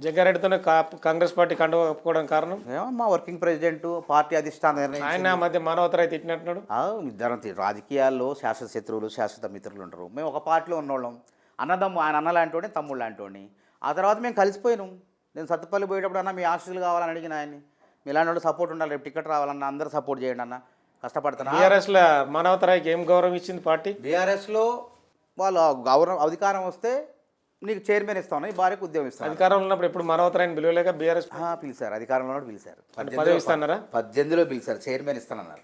జగ్గారెడ్డితోనే Congress party కండుకోవడం కారణం మా working president party అధిష్టానం నిర్ణయం ఆయన ఆ మధ్య మానవతరాయి తిట్టినట్టున్నాడు. ఇద్దరం రాజకీయాల్లో శాశ్వత శత్రువులు శాశ్వత మిత్రులు ఉంటారు. మేము ఒక పార్టీలో ఉన్నోళ్ళం, అన్నదమ్ము, ఆయన అన్న లాంటి తమ్ముడు లాంటి. ఆ తర్వాత మేము కలిసిపోయినాం. నేను సత్తుపల్లి పోయేటప్పుడు అన్న మీ ఆశీస్సులు కావాలని అడిగిన ఆయన్ని, మీ ఇలాంటి వాళ్ళు సపోర్ట్ ఉండాలి, రేపు టికెట్ రావాలన్న అందరూ సపోర్ట్ చేయండి అన్న, కష్టపడుతున్నా. బీఆర్ఎస్లో మానవతరాయికి ఏం గౌరవం ఇచ్చింది పార్టీ? బీఆర్ఎస్లో వాళ్ళు గౌరవం అధికారం వస్తే నీకు చైర్మన్ ఇస్తాను, ఈ భార్యకు ఉద్యోగం ఇస్తాను. అధికారంలో ఉన్నప్పుడు ఎప్పుడు మానవతరాయిని పిలువలేక బీఆర్ఎస్ పిలిచారు, అధికారంలో పిలిచారు. పదవి ఇస్తారా? 18లో పిలిచారు, చైర్మన్ ఇస్తానన్నారు.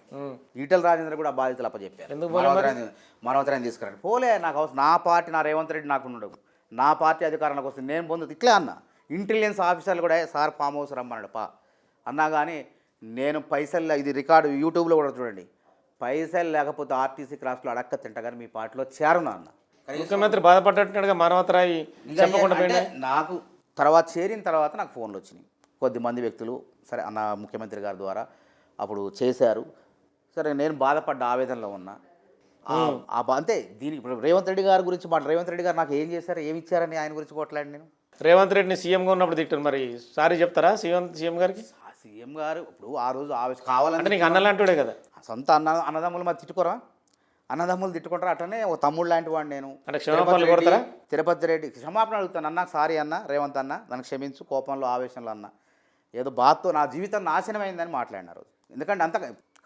ఈటల రాజేంద్ర కూడా ఆ బాధ్యతలు అప్పచెప్పారు, మానవతరాన్ని తీసుకురండి. పోలే, నాకు అవసరం, నా పార్టీ, నా రేవంత్ రెడ్డి నాకు ఉండదు, నా పార్టీ అధికారంలోకి వస్తుంది, నేను పొందుతుంది ఇట్లే అన్న. ఇంటెలిజెన్స్ ఆఫీసర్లు కూడా సార్ ఫామ్ హౌస్ రమ్మన్నాడు అన్నా కానీ నేను పైసలు, ఇది రికార్డు యూట్యూబ్లో కూడా చూడండి, పైసలు లేకపోతే ఆర్టీసీ క్రాస్లో అడక్క తింటా కానీ మీ పార్టీలో చేరునా అన్న. ముఖ్యమంత్రి బాధపడ్డట్టుగా మానవతరాయి చెప్పకుండా నాకు తర్వాత చేరిన తర్వాత నాకు ఫోన్లు వచ్చినాయి కొద్దిమంది వ్యక్తులు, సరే అన్న ముఖ్యమంత్రి గారి ద్వారా అప్పుడు చేశారు. సరే నేను బాధపడ్డ ఆవేదనలో ఉన్నా. అంతే. దీనికి రేవంత్ రెడ్డి గారి గురించి రేవంత్ రెడ్డి గారు నాకు ఏం చేశారు, ఏమి ఇచ్చారని ఆయన గురించి కొట్లాడి నేను. రేవంత్ రెడ్డిని సీఎంగా ఉన్నప్పుడు తిట్టారు, మరి సారీ చెప్తారా సీఎం గారికి? సీఎం గారు ఇప్పుడు ఆ రోజు కావాలంటే నీకు అన్నలాంటివాడే కదా, సొంత అన్నదమ్ములు మరి తిట్టుకోరా, అన్నదమ్ములు తిట్టుకుంటారు. అట్లనే ఒక తమ్ముడు లాంటి వాడు నేను. అంటే క్షమాపణలు కొడతారా? తిరుపతి రెడ్డి క్షమాపణ అడుగుతాను, అన్న సారీ అన్న, రేవంత్ అన్న నన్ను క్షమించు, కోపంలో ఆవేశంలో అన్న, ఏదో బాధతో నా జీవితం నాశనమైందని మాట్లాడినారు. ఎందుకంటే అంత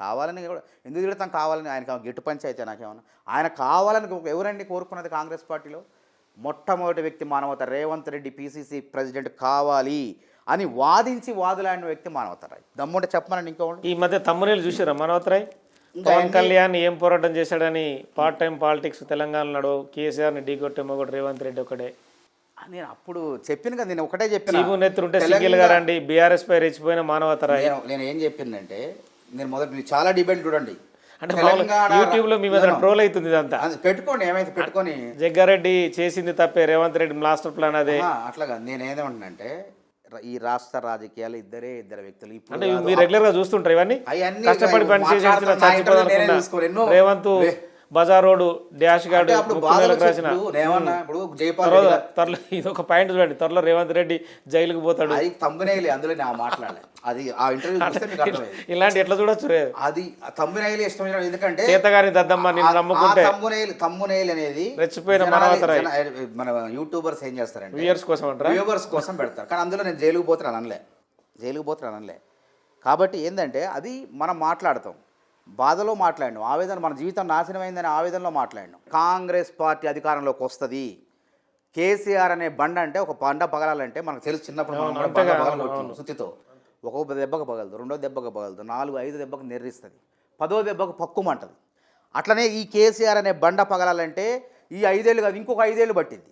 కావాలని కూడా ఎందుకు తిడతాం, కావాలని ఆయన గిట్టు పంచాయితీ నాకేమన్నా, ఆయన కావాలని ఎవరండి కోరుకున్నది కాంగ్రెస్ పార్టీలో? మొట్టమొదటి వ్యక్తి మానవత రేవంత్ రెడ్డి పిసిసి ప్రెసిడెంట్ కావాలి అని వాదించి వాదులాడిన వ్యక్తి మానవతరాయ్. దమ్ముంటే చెప్పమని ఇంకోటి. ఈ మధ్య తమ్ముళ్ళు చూసారా మానవతరాయ్? పవన్ కళ్యాణ్ ఏం పోరాటం చేశాడని పార్ట్ టైం పాలిటిక్స్ తెలంగాణలో కేసీఆర్ని ఢీకొట్టే మొగడు రేవంత్ రెడ్డి ఒకటే. నేను అప్పుడు చెప్పిన కదా, నేను ఒకటే చెప్పిన, చీపు నెత్తుంటే సింగిల్ గా రండి, బీఆర్ఎస్ పై రెచ్చిపోయిన మానవతరాయ్. నేను ఏం చెప్పిందంటే, నేను మొదటి చాలా డిబేట్ చూడండి, అంటే యూట్యూబ్ లో మీ మీద ట్రోల్ అవుతుంది ఇదంతా. పెట్టుకోండి, ఏమైతే పెట్టుకొని. జగ్గారెడ్డి చేసింది తప్పే, రేవంత్ రెడ్డి మాస్టర్ ప్లాన్ అదే. అట్లాగా నేను ఏదేమంటున్నానంటే, ఈ రాష్ట్ర రాజకీయాలు ఇద్దరు వ్యక్తులు. అంటే మీరు రెగ్యులర్ గా చూస్తుంటారు ఇవన్నీ, కష్టపడి పని చేసి రేవంత్ బజార్ రోడ్డు డాష్ గార్డు రాసిన త్వరలో ఇది ఒక పాయింట్ చూడండి, త్వరలో రేవంత్ రెడ్డి జైలుకు పోతాడు. అందులో మాట్లాడలేదు, అది ఆ ఇంటర్వ్యూ ఇలాంటి ఎట్లా చూడొచ్చు, అది తమ్మునైలు ఇష్టం. ఎందుకంటే చేతగాని దద్దమ్మ నిన్ను నమ్ముకుంటే తమ్మునైలు అనేది రెచ్చిపోయిన మన యూట్యూబర్స్ ఏం చేస్తారంటే వ్యూవర్స్ కోసం అంటారా, వ్యూవర్స్ కోసం పెడతారు. కానీ అందులో నేను జైలుకు పోతాను అనలే. కాబట్టి ఏంటంటే అది మనం మాట్లాడతాం, బాధలో మాట్లాడినాం, ఆవేదన, మన జీవితం నాశనమైందని ఆవేదనలో మాట్లాడినాం. కాంగ్రెస్ పార్టీ అధికారంలోకి వస్తుంది, కేసీఆర్ అనే బండ అంటే ఒక బండ పగలాలంటే మనకు తెలుసు, చిన్నప్పుడు సుత్తితో ఒక్కొక్క దెబ్బకు పగలదు, రెండో దెబ్బకు పగలదు, 4-5 దెబ్బకు నెర్రిస్తుంది, 10వ దెబ్బకు పక్కుమంటుంది. అట్లనే ఈ కేసీఆర్ అనే బండ పగలాలంటే ఈ 5 ఏళ్ళు కాదు, ఇంకొక 5 ఏళ్ళు పట్టింది.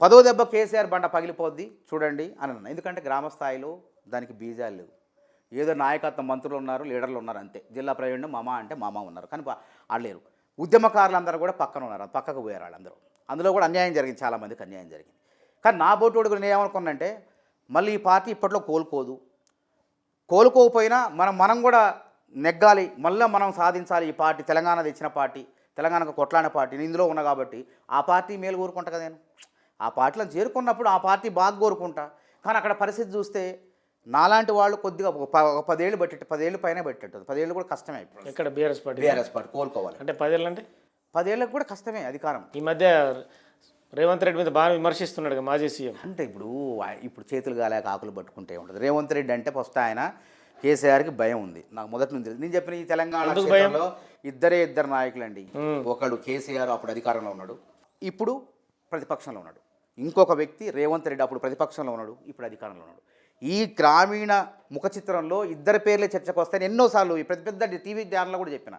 10వ దెబ్బ కేసీఆర్ బండ పగిలిపోద్ది చూడండి అని అన్న. ఎందుకంటే గ్రామ స్థాయిలో దానికి బీజాలు లేవు, ఏదో నాయకత్వం మంత్రులు ఉన్నారు, లీడర్లు ఉన్నారు అంతే. జిల్లా ప్రెసిడెంట్ మామ అంటే మామ ఉన్నారు, కానీ వాళ్ళు లేరు. ఉద్యమకారులందరూ కూడా పక్కన ఉన్నారు, పక్కకు పోయారు వాళ్ళందరూ. అందులో కూడా అన్యాయం జరిగింది, చాలామందికి అన్యాయం జరిగింది. కానీ నా బోటోడు కూడా నేను ఏమనుకున్నానంటే, మళ్ళీ ఈ పార్టీ ఇప్పట్లో కోలుకోకపోయినా మనం కూడా నెగ్గాలి, మళ్ళీ మనం సాధించాలి. ఈ పార్టీ తెలంగాణ తెచ్చిన పార్టీ, తెలంగాణకు కొట్లాడిన పార్టీ, నేను ఇందులో ఉన్నా కాబట్టి ఆ పార్టీ మేలు కోరుకుంటా కదా. నేను ఆ పార్టీలో చేరుకున్నప్పుడు ఆ పార్టీ బాగా కోరుకుంటా. కానీ అక్కడ పరిస్థితి చూస్తే నాలాంటి వాళ్ళు కొద్దిగా 10 ఏళ్ళు బట్టి, 10 ఏళ్ళు పైన పెట్టేటది, 10 ఏళ్ళు కూడా కష్టమే. ఇక్కడ బీఆర్ఎస్ పార్టీ కోలుకోవాలి అంటే 10 ఏళ్ళు అంటే 10 ఏళ్ళకి కూడా కష్టమే అధికారం. ఈ మధ్య రేవంత్ రెడ్డి మీద బాగా విమర్శిస్తున్నాడు మాజీ సీఎం. అంటే ఇప్పుడు చేతులు గాలేక ఆకులు పట్టుకుంటే ఉంటుంది. రేవంత్ రెడ్డి అంటే ఫస్ట్ ఆయన కేసీఆర్కి భయం ఉంది, నాకు మొదటి నుంచి. నేను చెప్పిన ఈ తెలంగాణ క్షేత్రంలో ఇద్దరు నాయకులు అండి. ఒకడు కేసీఆర్ అప్పుడు అధికారంలో ఉన్నాడు, ఇప్పుడు ప్రతిపక్షంలో ఉన్నాడు. ఇంకొక వ్యక్తి రేవంత్ రెడ్డి అప్పుడు ప్రతిపక్షంలో ఉన్నాడు, ఇప్పుడు అధికారంలో ఉన్నాడు. ఈ గ్రామీణ ముఖ చిత్రంలో ఇద్దరి పేర్లే చర్చకు వస్తాయని ఎన్నోసార్లు ఈ పెద్ద టీవీ ఛానల్లో కూడా చెప్పిన.